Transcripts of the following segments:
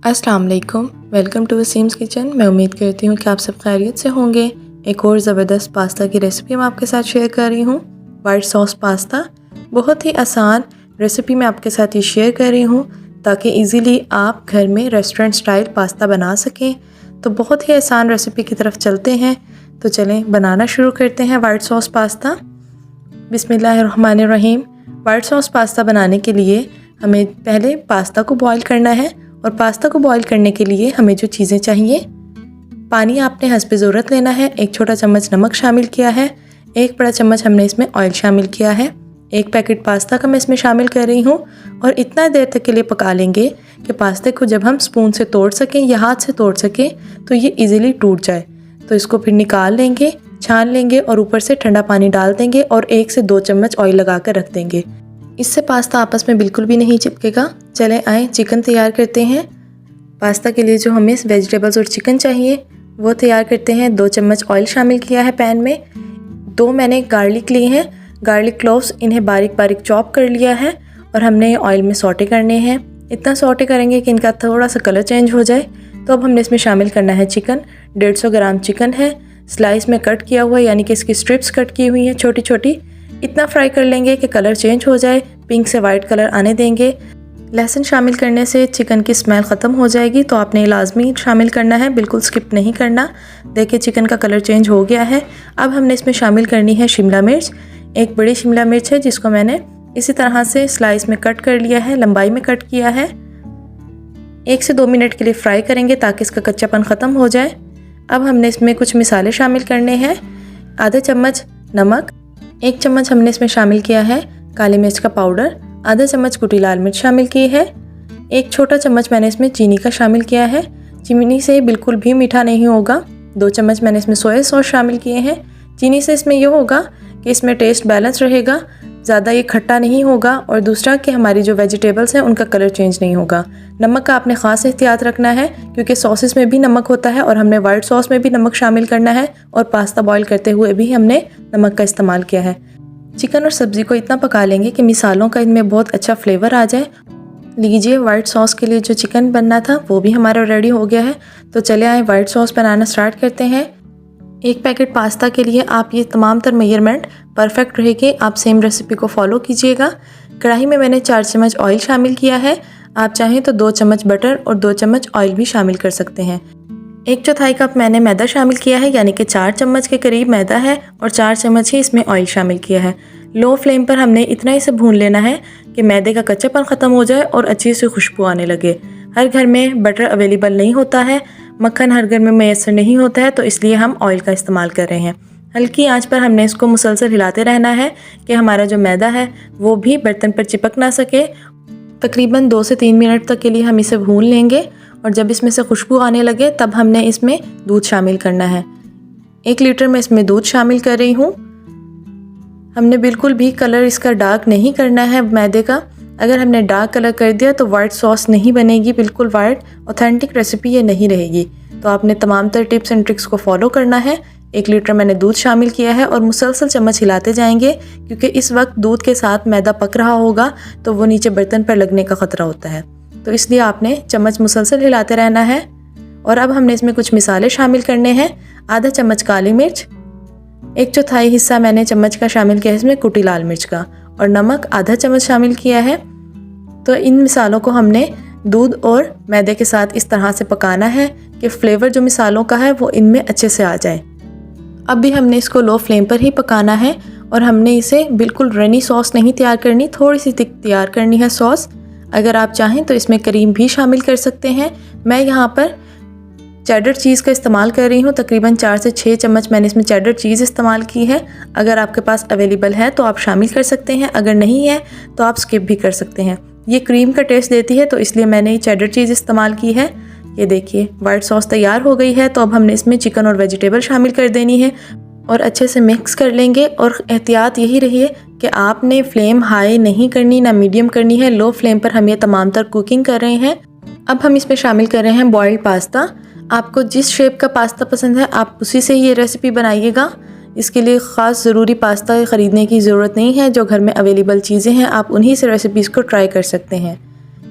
अस्सलाम वालेकुम, welcome to Waseem's kitchen. मैं उम्मीद करती हूँ कि आप सब खैरियत से होंगे। एक और ज़बरदस्त पास्ता की रेसिपी मैं आपके साथ शेयर कर रही हूँ। वाइट सॉस पास्ता, बहुत ही आसान रेसिपी मैं आपके साथ ये शेयर कर रही हूँ ताकि इजीली आप घर में रेस्टोरेंट स्टाइल पास्ता बना सकें। तो बहुत ही आसान रेसिपी की तरफ चलते हैं। तो चलें बनाना शुरू करते हैं वाइट सॉस पास्ता। बिस्मिल्लाहिर्रहमानिर्रहीम। वाइट सॉस पास्ता बनाने के लिए हमें पहले पास्ता को बॉईल करना है और पास्ता को बॉईल करने के लिए हमें जो चीज़ें चाहिए, पानी आपने हस्बे ज़रूरत लेना है। एक छोटा चम्मच नमक शामिल किया है, एक बड़ा चम्मच हमने इसमें ऑयल शामिल किया है, एक पैकेट पास्ता का मैं इसमें शामिल कर रही हूँ और इतना देर तक के लिए पका लेंगे कि पास्ते को जब हम स्पून से तोड़ सकें या हाथ से तोड़ सकें तो ये ईज़िली टूट जाए। तो इसको फिर निकाल लेंगे, छान लेंगे और ऊपर से ठंडा पानी डाल देंगे और 1 से 2 चम्मच ऑयल लगा कर रख देंगे। इससे पास्ता आपस में बिल्कुल भी नहीं चिपकेगा। चलें आए चिकन तैयार करते हैं। पास्ता के लिए जो हमें वेजिटेबल्स और चिकन चाहिए वो तैयार करते हैं। 2 चम्मच ऑयल शामिल किया है पैन में। 2 मैंने गार्लिक लिए हैं, गार्लिक क्लोव्स, इन्हें बारीक बारीक चॉप कर लिया है और हमने ऑयल में सौटे करने हैं। इतना सौटे करेंगे कि इनका थोड़ा सा कलर चेंज हो जाए। तो अब हमने इसमें शामिल करना है चिकन। 150 ग्राम चिकन है, स्लाइस में कट किया हुआ, यानी कि इसकी स्ट्रिप्स कट की हुई हैं छोटी छोटी। इतना फ्राई कर लेंगे कि कलर चेंज हो जाए, पिंक से वाइट कलर आने देंगे। लहसुन शामिल करने से चिकन की स्मेल ख़त्म हो जाएगी, तो आपने लाजमी शामिल करना है, बिल्कुल स्किप नहीं करना। देखिए चिकन का कलर चेंज हो गया है। अब हमने इसमें शामिल करनी है शिमला मिर्च। एक बड़ी शिमला मिर्च है जिसको मैंने इसी तरह से स्लाइस में कट कर लिया है, लंबाई में कट किया है। 1 से 2 मिनट के लिए फ्राई करेंगे ताकि इसका कच्चापन ख़त्म हो जाए। अब हमने इसमें कुछ मिसाले शामिल करने हैं। आधा चम्मच नमक, 1 चम्मच हमने इसमें शामिल किया है काली मिर्च का पाउडर, आधा चम्मच कुटी लाल मिर्च शामिल की है। 1 छोटा चम्मच मैंने इसमें चीनी का शामिल किया है। चीनी से बिल्कुल भी मीठा नहीं होगा। 2 चम्मच मैंने इसमें सोया सॉस शामिल किए हैं। चीनी से इसमें यह होगा कि इसमें टेस्ट बैलेंस रहेगा, ज़्यादा ये खट्टा नहीं होगा, और दूसरा कि हमारी जो वेजिटेबल्स हैं उनका कलर चेंज नहीं होगा। नमक का आपने ख़ास एहतियात रखना है क्योंकि सॉसेस में भी नमक होता है और हमने वाइट सॉस में भी नमक शामिल करना है और पास्ता बॉईल करते हुए भी हमने नमक का इस्तेमाल किया है। चिकन और सब्ज़ी को इतना पका लेंगे कि मिसालों का इनमें बहुत अच्छा फ्लेवर आ जाए। लीजिए वाइट सॉस के लिए जो चिकन बनना था वो भी हमारा रेडी हो गया है। तो चले आए वाइट सॉस बनाना स्टार्ट करते हैं। 1 पैकेट पास्ता के लिए आप ये तमाम तर मेजरमेंट परफेक्ट रहेगी, आप सेम रेसिपी को फॉलो कीजिएगा। कढ़ाई में मैंने 4 चम्मच ऑयल शामिल किया है। आप चाहें तो 2 चम्मच बटर और 2 चम्मच ऑयल भी शामिल कर सकते हैं। 1/4 कप मैंने मैदा शामिल किया है, यानी कि 4 चम्मच के करीब मैदा है और 4 चम्मच ही इसमें ऑयल शामिल किया है। लो फ्लेम पर हमने इतना ही से भून लेना है कि मैदे का कच्चापन ख़त्म हो जाए और अच्छी सी खुशबू आने लगे। हर घर में बटर अवेलेबल नहीं होता है, मक्खन हर घर में मैसर नहीं होता है, तो इसलिए हम ऑयल का इस्तेमाल कर रहे हैं। हल्की आंच पर हमने इसको मुसलसल हिलाते रहना है कि हमारा जो मैदा है वो भी बर्तन पर चिपक ना सके। तकरीबन 2 से 3 मिनट तक के लिए हम इसे भून लेंगे और जब इसमें से खुशबू आने लगे तब हमने इसमें दूध शामिल करना है। 1 लीटर में इसमें दूध शामिल कर रही हूँ। हमने बिल्कुल भी कलर इसका डार्क नहीं करना है मैदे का। अगर हमने डार्क कलर कर दिया तो वाइट सॉस नहीं बनेगी, बिल्कुल वाइट ऑथेंटिक रेसिपी ये नहीं रहेगी। तो आपने तमाम तर टिप्स एंड ट्रिक्स को फॉलो करना है। 1 लीटर मैंने दूध शामिल किया है और मुसलसल चम्मच हिलाते जाएंगे क्योंकि इस वक्त दूध के साथ मैदा पक रहा होगा तो वो नीचे बर्तन पर लगने का ख़तरा होता है, तो इसलिए आपने चम्मच मुसलसल हिलाते रहना है। और अब हमने इसमें कुछ मिसाले शामिल करने हैं। आधा चम्मच काली मिर्च, 1/4 हिस्सा मैंने चम्मच का शामिल किया है इसमें कुटी लाल मिर्च का, और नमक आधा चम्मच शामिल किया है। तो इन मिसालों को हमने दूध और मैदे के साथ इस तरह से पकाना है कि फ्लेवर जो मिसालों का है वो इनमें अच्छे से आ जाए। अब भी हमने इसको लो फ्लेम पर ही पकाना है और हमने इसे बिल्कुल रनी सॉस नहीं तैयार करनी, थोड़ी सी थिक तैयार करनी है सॉस। अगर आप चाहें तो इसमें क्रीम भी शामिल कर सकते हैं। मैं यहाँ पर चेडर चीज़ का इस्तेमाल कर रही हूँ। तकरीबन 4 से 6 चम्मच मैंने इसमें चेडर चीज़ इस्तेमाल की है। अगर आपके पास अवेलेबल है तो आप शामिल कर सकते हैं, अगर नहीं है तो आप स्किप भी कर सकते हैं। ये क्रीम का टेस्ट देती है तो इसलिए मैंने ये चेडर चीज़ इस्तेमाल की है। ये देखिए वाइट सॉस तैयार हो गई है। तो अब हमने इसमें चिकन और वेजिटेबल शामिल कर देनी है और अच्छे से मिक्स कर लेंगे। और एहतियात यही रही है कि आपने फ्लेम हाई नहीं करनी ना मीडियम करनी है, लो फ्लेम पर हम ये तमाम तर कुकिंग कर रहे हैं। अब हम इसमें शामिल कर रहे हैं बॉइल्ड पास्ता। आपको जिस शेप का पास्ता पसंद है आप उसी से ये रेसिपी बनाइएगा। इसके लिए ख़ास ज़रूरी पास्ता ख़रीदने की ज़रूरत नहीं है, जो घर में अवेलेबल चीज़ें हैं आप उन्हीं से रेसिपीज़ को ट्राई कर सकते हैं।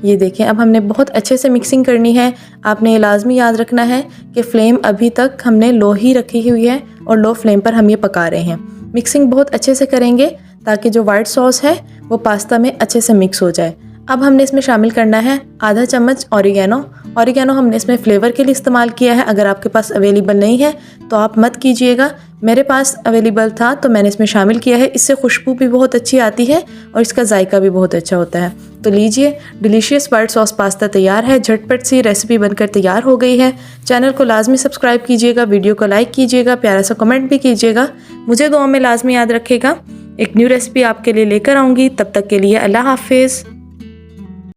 ये देखें, अब हमने बहुत अच्छे से मिक्सिंग करनी है। आपने ये लाजमी याद रखना है कि फ़्लेम अभी तक हमने लो ही रखी हुई है और लो फ्लेम पर हम ये पका रहे हैं। मिक्सिंग बहुत अच्छे से करेंगे ताकि जो वाइट सॉस है वो पास्ता में अच्छे से मिक्स हो जाए। अब हमने इसमें शामिल करना है आधा चम्मच ऑरिगेनो। ऑरिगेनो हमने इसमें फ्लेवर के लिए इस्तेमाल किया है। अगर आपके पास अवेलेबल नहीं है तो आप मत कीजिएगा। मेरे पास अवेलेबल था तो मैंने इसमें शामिल किया है। इससे खुशबू भी बहुत अच्छी आती है और इसका जायका भी बहुत अच्छा होता है। तो लीजिए, डिलीशियस वाइट सॉस पास्ता तैयार है। झटपट सी रेसिपी बनकर तैयार हो गई है। चैनल को लाजमी सब्सक्राइब कीजिएगा, वीडियो को लाइक कीजिएगा, प्यारा सा कमेंट भी कीजिएगा। मुझे दुआ में लाजमी याद रखेगा। एक न्यू रेसिपी आपके लिए लेकर आऊँगी। तब तक के लिए अल्लाह हाफिज़।